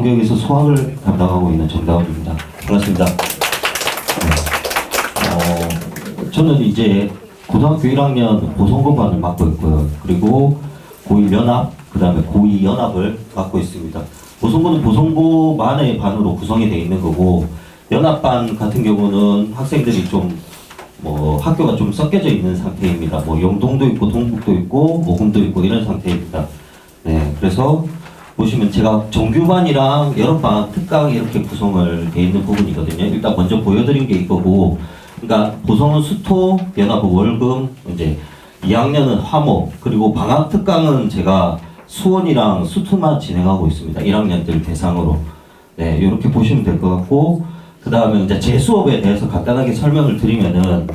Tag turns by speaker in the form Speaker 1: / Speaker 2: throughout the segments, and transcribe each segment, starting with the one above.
Speaker 1: 고등교육에서 수학을 담당하고 있는 정다운입니다. 반갑습니다. 저는 이제 고등학교 1학년 보성고반을 맡고 있고요. 그리고 고1 연합, 그 다음에 고2 연합을 맡고 있습니다. 보성고는 보성고만의 반으로 구성이 되어 있는 거고, 연합반 같은 경우는 학생들이 좀 학교가 좀 섞여져 있는 상태입니다. 영동도 있고 동북도 있고 모금도 있고 이런 상태입니다. 네, 그래서 보시면 제가 정규반이랑 여러반, 특강 이렇게 구성을 돼 있는 부분이거든요. 일단 먼저 보여드린 게 이거고, 그러니까 보성은 수토, 연합은 월금, 이제 2학년은 화목, 그리고 방학 특강은 제가 수원이랑 수투만 진행하고 있습니다. 1학년들 대상으로. 네, 이렇게 보시면 될 것 같고, 그 다음에 이제 제 수업에 대해서 간단하게 설명을 드리면은,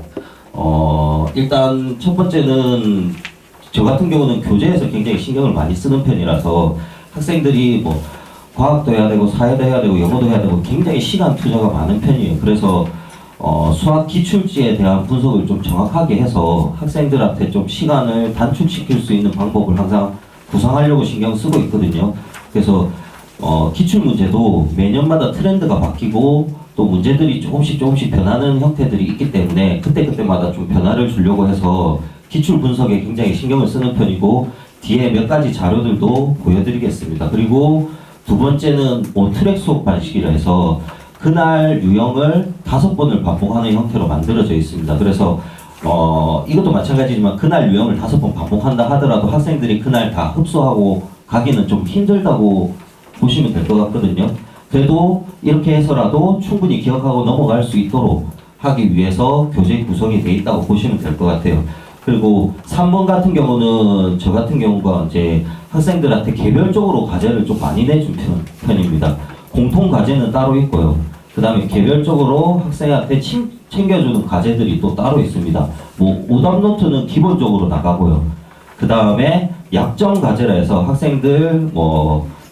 Speaker 1: 일단 첫 번째는 저 같은 경우는 교재에서 굉장히 신경을 많이 쓰는 편이라서 학생들이 과학도 해야 되고 사회도 해야 되고 영어도 해야 되고 굉장히 시간 투자가 많은 편이에요. 그래서 수학 기출지에 대한 분석을 좀 정확하게 해서 학생들한테 좀 시간을 단축시킬 수 있는 방법을 항상 구상하려고 신경 쓰고 있거든요. 그래서 기출 문제도 매년마다 트렌드가 바뀌고 또 문제들이 조금씩 변하는 형태들이 있기 때문에 그때그때마다 좀 변화를 주려고 해서 기출 분석에 굉장히 신경을 쓰는 편이고, 뒤에 몇 가지 자료들도 보여드리겠습니다. 그리고 두 번째는 트랙 수업 방식이라 해서 그날 유형을 5번을 반복하는 형태로 만들어져 있습니다. 그래서 이것도 마찬가지지만 그날 유형을 5번 반복한다 하더라도 학생들이 그날 다 흡수하고 가기는 좀 힘들다고 보시면 될 것 같거든요. 그래도 이렇게 해서라도 충분히 기억하고 넘어갈 수 있도록 하기 위해서 교재 구성이 되어 있다고 보시면 될 것 같아요. 그리고 3번 같은 경우는 저 같은 경우가 이제 학생들한테 개별적으로 과제를 좀 많이 내준 편입니다. 공통 과제는 따로 있고요. 그 다음에 개별적으로 학생한테 챙겨주는 과제들이 또 따로 있습니다. 오답 노트는 기본적으로 나가고요. 그 다음에 약점 과제라 해서 학생들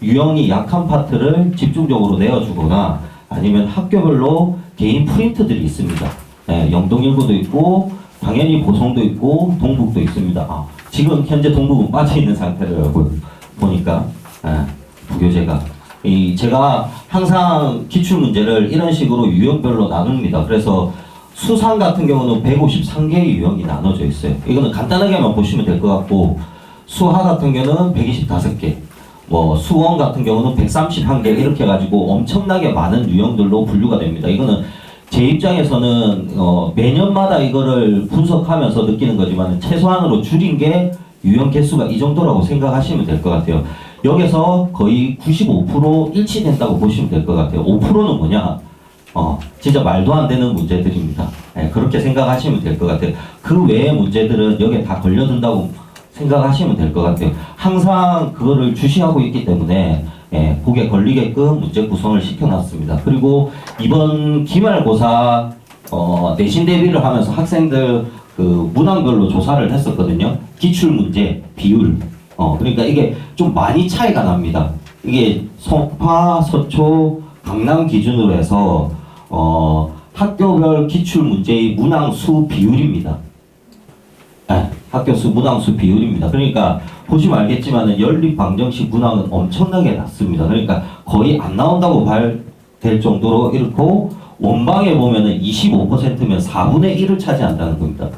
Speaker 1: 유형이 약한 파트를 집중적으로 내어주거나 아니면 학교별로 개인 프린트들이 있습니다. 네, 영동일고도 있고 당연히 보성도 있고 동북도 있습니다. 지금 현재 동북은 빠져있는 상태라고 보니까 부교재가 제가 항상 기출문제를 이런 식으로 유형별로 나눕니다. 그래서 수상 같은 경우는 153개의 유형이 나눠져 있어요. 이거는 간단하게만 보시면 될 것 같고, 수화 같은 경우는 125개, 수원 같은 경우는 131개 이렇게 해가지고 엄청나게 많은 유형들로 분류가 됩니다. 이거는 제 입장에서는 매년마다 이거를 분석하면서 느끼는 거지만 최소한으로 줄인 게 유형 개수가 이 정도라고 생각하시면 될 것 같아요. 여기서 거의 95% 일치된다고 보시면 될 것 같아요. 5%는 뭐냐? 진짜 말도 안 되는 문제들입니다. 네, 그렇게 생각하시면 될 것 같아요. 그 외의 문제들은 여기에 다 걸려든다고 생각하시면 될 것 같아요. 항상 그거를 주시하고 있기 때문에 복에 걸리게끔 문제 구성을 시켜놨습니다. 그리고 이번 기말고사 내신 대비를 하면서 학생들 그 문항별로 조사를 했었거든요. 기출 문제 비율. 그러니까 이게 좀 많이 차이가 납니다. 이게 송파, 서초, 강남 기준으로 해서 학교별 기출 문제의 문항 수 비율입니다. 학교 수 문항 수 비율입니다. 그러니까 보시면 알겠지만은 연립 방정식 문항은 엄청나게 낮습니다. 그러니까 거의 안 나온다고 될 정도로 이렇고, 원방에 보면은 25%면 4분의 1을 차지한다는 겁니다.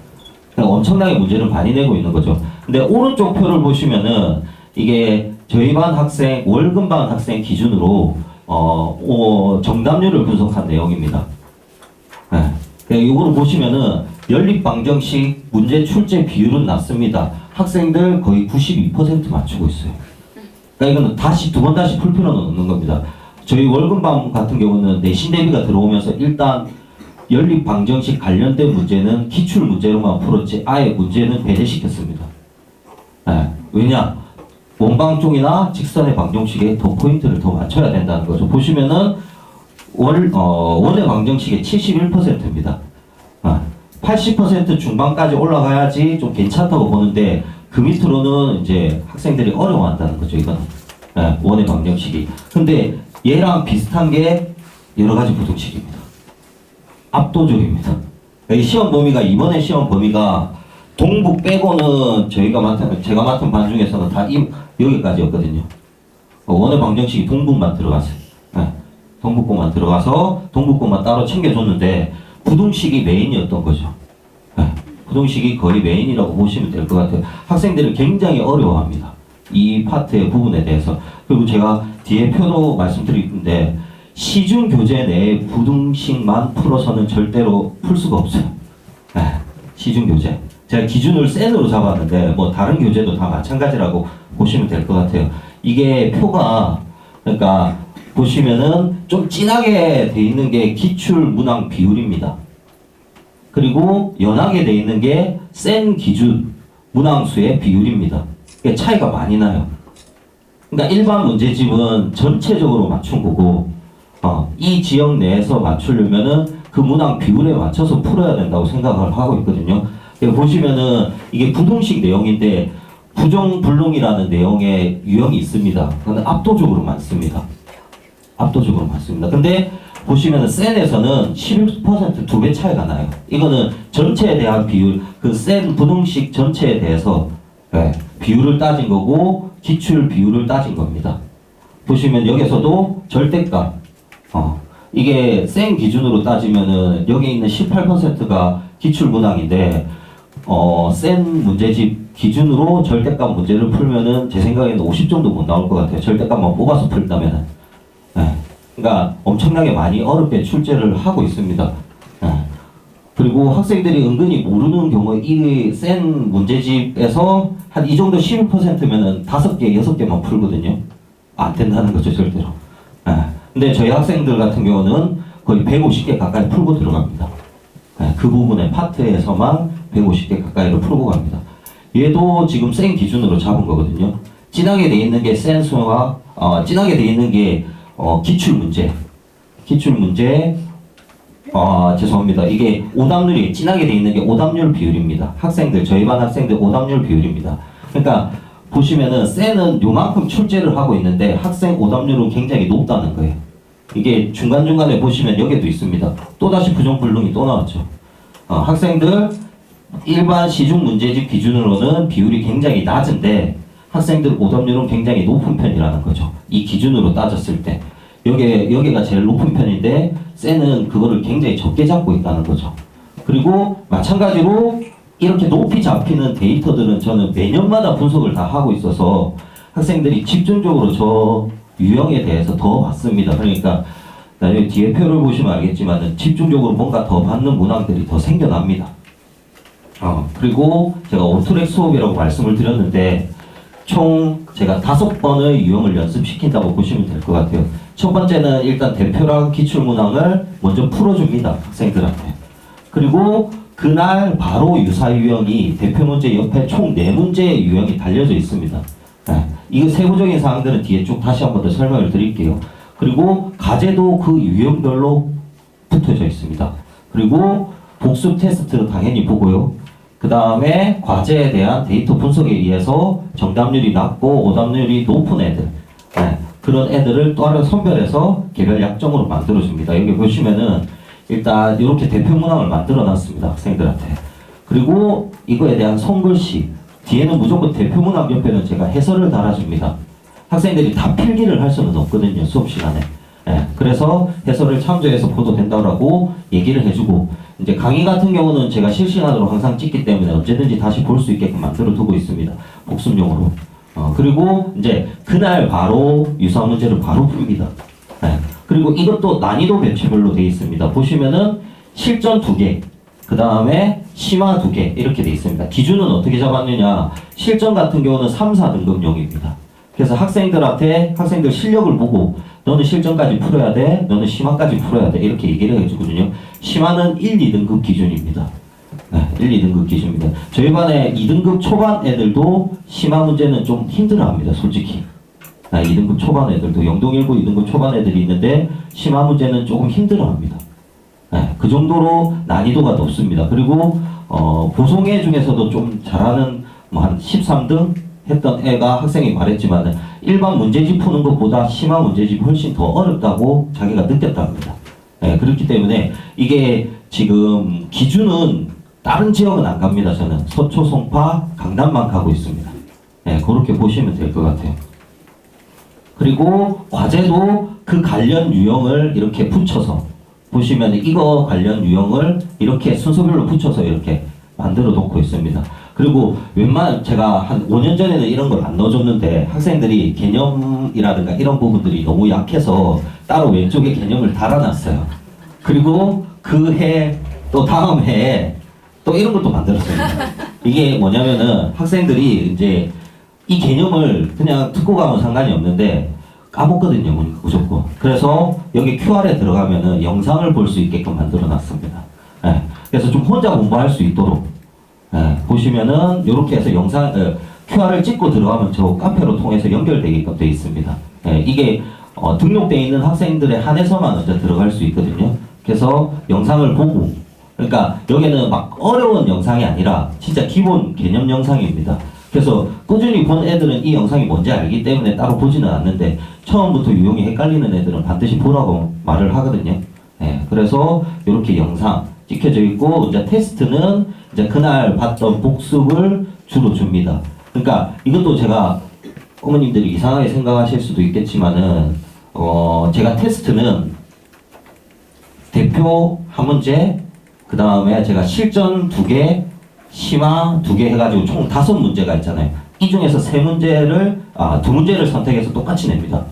Speaker 1: 그러니까 엄청나게 문제를 많이 내고 있는 거죠. 근데 오른쪽 표를 보시면은 이게 저희 반 학생, 월급반 학생 기준으로 정답률을 분석한 내용입니다. 이거를 보시면은 연립 방정식 문제 출제 비율은 낮습니다. 학생들 거의 92% 맞추고 있어요. 그러니까 이거는 두 번 다시 풀 필요는 없는 겁니다. 저희 월급반 같은 경우는 내신 대비가 들어오면서 일단 연립 방정식 관련된 문제는 기출 문제로만 풀었지 아예 문제는 배제시켰습니다. 왜냐? 원방 쪽이나 직선의 방정식에 더 포인트를 더 맞춰야 된다는 거죠. 보시면은 원의 방정식의 71%입니다. 80% 중반까지 올라가야지 좀 괜찮다고 보는데 그 밑으로는 이제 학생들이 어려워한다는 거죠. 이거는 원의 방정식이. 근데 얘랑 비슷한 게 여러 가지 부등식입니다. 압도적입니다. 이 시험 범위가 이번에 시험 범위가 동북 빼고는 제가 맡은 반 중에서는 다 여기까지였거든요. 원의 방정식이 동북만 들어갔어요. 네. 동북고만 들어가서 동북고만 따로 챙겨줬는데 부동식이 메인이었던 거죠. 네. 부동식이 거의 메인이라고 보시면 될 것 같아요. 학생들은 굉장히 어려워합니다. 이 파트의 부분에 대해서. 그리고 제가 뒤에 표도 말씀드리는데 시중 교재 내에 부등식만 풀어서는 절대로 풀 수가 없어요. 네, 시중 교재. 제가 기준을 센으로 잡았는데 뭐 다른 교재도 다 마찬가지라고 보시면 될 것 같아요. 이게 표가 그러니까 보시면은 좀 진하게 돼 있는 게 기출 문항 비율입니다. 그리고 연하게 돼 있는 게 센 기준 문항수의 비율입니다. 이게 차이가 많이 나요. 그러니까 일반 문제집은 전체적으로 맞춘 거고 이 지역 내에서 맞추려면은 그 문항 비율에 맞춰서 풀어야 된다고 생각을 하고 있거든요. 보시면은 이게 부등식 내용인데 부정불능이라는 내용의 유형이 있습니다. 근데 압도적으로 많습니다. 압도적으로 많습니다. 근데 보시면은 센에서는 11% 2배 차이가 나요. 이거는 전체에 대한 비율, 그 센 부등식 전체에 대해서 비율을 따진 거고 기출 비율을 따진 겁니다. 보시면 여기서도 절대값 이게 센 기준으로 따지면은 여기 있는 18%가 기출 문항인데 센 문제집 기준으로 절대값 문제를 풀면은 제 생각에는 50 정도 못 나올 것 같아요. 절대값만 뽑아서 풀다면은. 그러니까 엄청나게 많이 어렵게 출제를 하고 있습니다. 그리고 학생들이 은근히 모르는 경우에 이 센 문제집에서 한 이 정도 11%면은 5개, 6개만 풀거든요. 안 된다는 거죠, 절대로. 근데 저희 학생들 같은 경우는 거의 150개 가까이 풀고 들어갑니다. 그 부분의 파트에서만 150개 가까이를 풀고 갑니다. 얘도 지금 센 기준으로 잡은 거거든요. 진하게 돼 있는 게 센 수가, 진하게 돼 있는 게 기출 문제. 기출 문제, 죄송합니다. 이게 오답률이 진하게 돼 있는 게 오답률 비율입니다. 학생들, 저희 반 학생들 오답률 비율입니다. 그러니까 보시면은 센은 요만큼 출제를 하고 있는데 학생 오답률은 굉장히 높다는 거예요. 이게 중간중간에 보시면 여기도 있습니다. 또다시 부정불능이 또 나왔죠. 학생들 일반 시중 문제집 기준으로는 비율이 굉장히 낮은데 학생들 오답률은 굉장히 높은 편이라는 거죠. 이 기준으로 따졌을 때. 여기가 제일 높은 편인데 센은 그거를 굉장히 적게 잡고 있다는 거죠. 그리고 마찬가지로 이렇게 높이 잡히는 데이터들은 저는 매년마다 분석을 다 하고 있어서 학생들이 집중적으로 저 유형에 대해서 더 봤습니다. 그러니까 나중에 뒤에 표를 보시면 알겠지만 집중적으로 뭔가 더 받는 문항들이 더 생겨납니다. 그리고 제가 오토렉 수업이라고 말씀을 드렸는데 총 제가 5번의 유형을 연습시킨다고 보시면 될 것 같아요. 첫 번째는 일단 대표랑 기출문항을 먼저 풀어줍니다. 학생들한테. 그리고 그날 바로 유사 유형이 대표 문제 옆에 총 4문제의 유형이 달려져 있습니다. 이거 세부적인 사항들은 뒤에 쭉 다시 한 번 더 설명을 드릴게요. 그리고 과제도 그 유형별로 붙어져 있습니다. 그리고 복습 테스트도 당연히 보고요. 그 다음에 과제에 대한 데이터 분석에 의해서 정답률이 낮고 오답률이 높은 애들, 그런 애들을 따로 선별해서 개별 약정으로 만들어줍니다. 여기 보시면은 일단 이렇게 대표 문항을 만들어 놨습니다. 학생들한테. 그리고 이거에 대한 손글씨, 뒤에는 무조건 대표 문항 옆에는 제가 해설을 달아줍니다. 학생들이 다 필기를 할 수는 없거든요. 수업 시간에. 그래서 해설을 참조해서 보도 된다고 얘기를 해주고, 이제 강의 같은 경우는 제가 실시간으로 항상 찍기 때문에 언제든지 다시 볼 수 있게끔 만들어 두고 있습니다. 복습용으로. 그리고 이제 그날 바로 유사 문제를 바로 풉니다. 그리고 이것도 난이도 배치별로 되어 있습니다. 보시면은 실전 2개, 그 다음에 심화 2개 이렇게 되어 있습니다. 기준은 어떻게 잡았느냐? 실전 같은 경우는 3, 4등급용입니다. 그래서 학생들한테 학생들 실력을 보고 너는 실전까지 풀어야 돼, 너는 심화까지 풀어야 돼 이렇게 얘기를 해주거든요. 심화는 1, 2등급 기준입니다. 1, 2등급 기준입니다. 저희 반에 2등급 초반 애들도 심화 문제는 좀 힘들어합니다. 솔직히. 2등급 초반 애들도 영동일고 2등급 초반 애들이 있는데 심화 문제는 조금 힘들어합니다. 그 정도로 난이도가 높습니다. 그리고 보송애 중에서도 좀 잘하는 뭐 한 13등 했던 애가 학생이 말했지만 일반 문제집 푸는 것보다 심화 문제집이 훨씬 더 어렵다고 자기가 느꼈답니다. 그렇기 때문에 이게 지금 기준은 다른 지역은 안 갑니다. 저는 서초, 송파, 강남만 가고 있습니다. 그렇게 보시면 될 것 같아요. 그리고 과제도 그 관련 유형을 이렇게 붙여서 보시면 이거 관련 유형을 이렇게 순서별로 붙여서 이렇게 만들어 놓고 있습니다. 그리고 제가 한 5년 전에는 이런 걸 안 넣어줬는데 학생들이 개념이라든가 이런 부분들이 너무 약해서 따로 왼쪽에 개념을 달아놨어요. 그리고 그 해 또 다음 해에 또 이런 것도 만들었습니다. 이게 뭐냐면은 학생들이 이제 이 개념을 그냥 듣고 가면 상관이 없는데 까먹거든요, 무조건. 그래서 여기 QR에 들어가면은 영상을 볼 수 있게끔 만들어 놨습니다. 예, 그래서 좀 혼자 공부할 수 있도록 보시면은 이렇게 해서 QR을 찍고 들어가면 저 카페로 통해서 연결되게끔 되어 있습니다. 이게 등록되어 있는 학생들에 한해서만 먼저 들어갈 수 있거든요. 그래서 영상을 보고, 그러니까 여기는 막 어려운 영상이 아니라 진짜 기본 개념 영상입니다. 그래서 꾸준히 본 애들은 이 영상이 뭔지 알기 때문에 따로 보지는 않는데 처음부터 유형이 헷갈리는 애들은 반드시 보라고 말을 하거든요. 그래서 이렇게 영상 찍혀져 있고, 이제 테스트는 이제 그날 봤던 복습을 주로 줍니다. 그러니까 이것도 제가 어머님들이 이상하게 생각하실 수도 있겠지만은 제가 테스트는 대표 한 문제, 그 다음에 제가 실전 2개, 심화 2개 해가지고 총 5문제가 있잖아요. 이 중에서 2문제를 선택해서 똑같이 냅니다.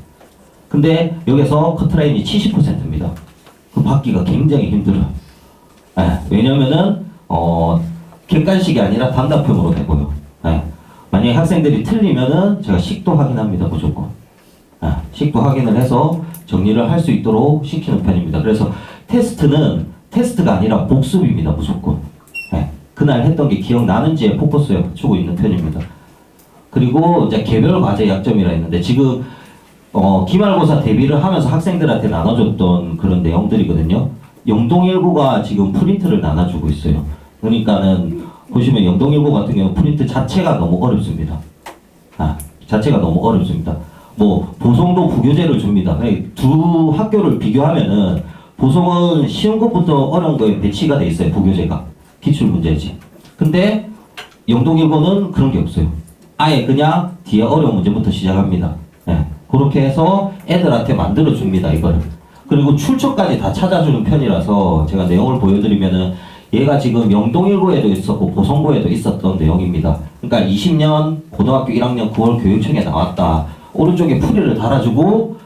Speaker 1: 근데 여기서 커트라인이 70%입니다. 그 받기가 굉장히 힘들어요. 왜냐면은 객관식이 아니라 단답형으로 되고요. 만약에 학생들이 틀리면은 제가 식도 확인합니다, 무조건. 식도 확인을 해서 정리를 할 수 있도록 시키는 편입니다. 그래서 테스트는 테스트가 아니라 복습입니다, 무조건. 그날 했던 게 기억나는지에 포커스에 맞추고 있는 편입니다. 그리고 이제 개별 과제 약점이라 했는데 지금 기말고사 대비를 하면서 학생들한테 나눠줬던 그런 내용들이거든요. 영동일보가 지금 프린트를 나눠주고 있어요. 그러니까는 보시면 영동일보 같은 경우 프린트 자체가 너무 어렵습니다. 자체가 너무 어렵습니다. 뭐 보성도 부교재를 줍니다. 두 학교를 비교하면은 보성은 쉬운 것부터 어려운 거에 배치가 돼 있어요. 부교재가 기출 문제지. 근데 영동일보는 그런 게 없어요. 아예 그냥 뒤에 어려운 문제부터 시작합니다. 그렇게 해서 애들한테 만들어 줍니다, 이거를. 그리고 출처까지 다 찾아주는 편이라서 제가 내용을 보여드리면은 얘가 지금 영동일보에도 있었고 보성고에도 있었던 내용입니다. 그러니까 20년 고등학교 1학년 9월 교육청에 나왔다. 오른쪽에 풀이를 달아주고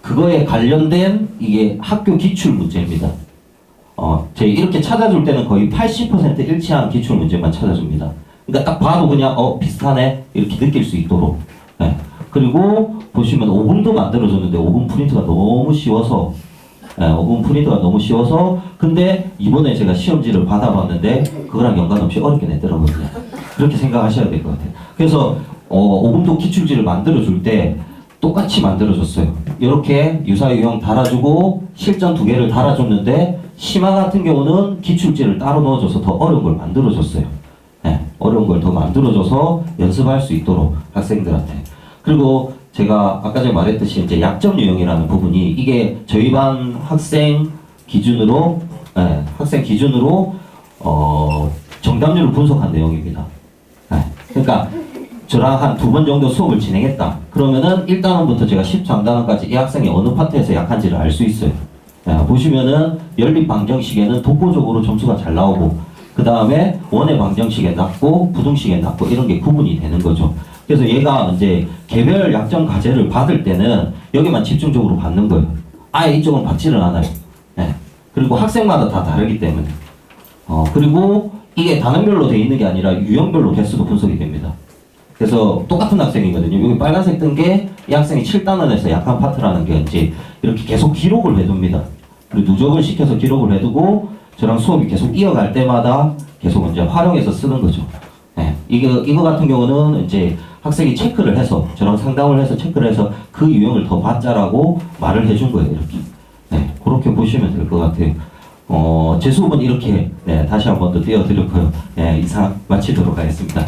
Speaker 1: 그거에 관련된 이게 학교 기출 문제입니다. 제가 이렇게 찾아줄 때는 거의 80% 일치한 기출 문제만 찾아줍니다. 그러니까 딱 봐도 그냥 비슷하네 이렇게 느낄 수 있도록. 그리고 보시면 5분도 만들어줬는데 5분 프린트가 너무 쉬워서 5분 프린트가 너무 쉬워서 근데 이번에 제가 시험지를 받아봤는데 그거랑 연관없이 어렵게 냈더라고요. 그렇게 생각하셔야 될 것 같아요. 그래서 5분도 기출지를 만들어줄 때 똑같이 만들어줬어요. 이렇게 유사유형 달아주고 실전 2개를 달아줬는데 심화 같은 경우는 기출지를 따로 넣어줘서 더 어려운 걸 만들어줬어요. 어려운 걸 더 만들어줘서 연습할 수 있도록 학생들한테. 그리고 제가 아까 전에 말했듯이 이제 약점 유형이라는 부분이 이게 저희 반 학생 기준으로 정답률을 분석한 내용입니다. 그러니까 저랑 한 2번 정도 수업을 진행했다. 그러면은 1단원부터 제가 10장단원까지 이 학생이 어느 파트에서 약한지를 알 수 있어요. 보시면은 연립 방정식에는 독보적으로 점수가 잘 나오고 그 다음에 원의 방정식에 낮고 부등식에 낮고 이런 게 구분이 되는 거죠. 그래서 얘가 이제 개별 약점 과제를 받을 때는 여기만 집중적으로 받는 거예요. 아예 이쪽은 받지를 않아요. 그리고 학생마다 다 다르기 때문에. 그리고 이게 단원별로 돼 있는 게 아니라 유형별로 개수도 분석이 됩니다. 그래서 똑같은 학생이거든요. 여기 빨간색 뜬 게 이 학생이 7단원에서 약한 파트라는 게 이제 이렇게 계속 기록을 해둡니다. 그리고 누적을 시켜서 기록을 해두고 저랑 수업이 계속 이어갈 때마다 계속 이제 활용해서 쓰는 거죠. 이거 같은 경우는 이제 학생이 체크를 해서 저랑 상담을 해서 체크를 해서 그 유형을 더 받자라고 말을 해준 거예요. 이렇게. 그렇게 보시면 될 것 같아요. 제 수업은 이렇게 다시 한 번 더 띄워드렸고요. 이상 마치도록 하겠습니다.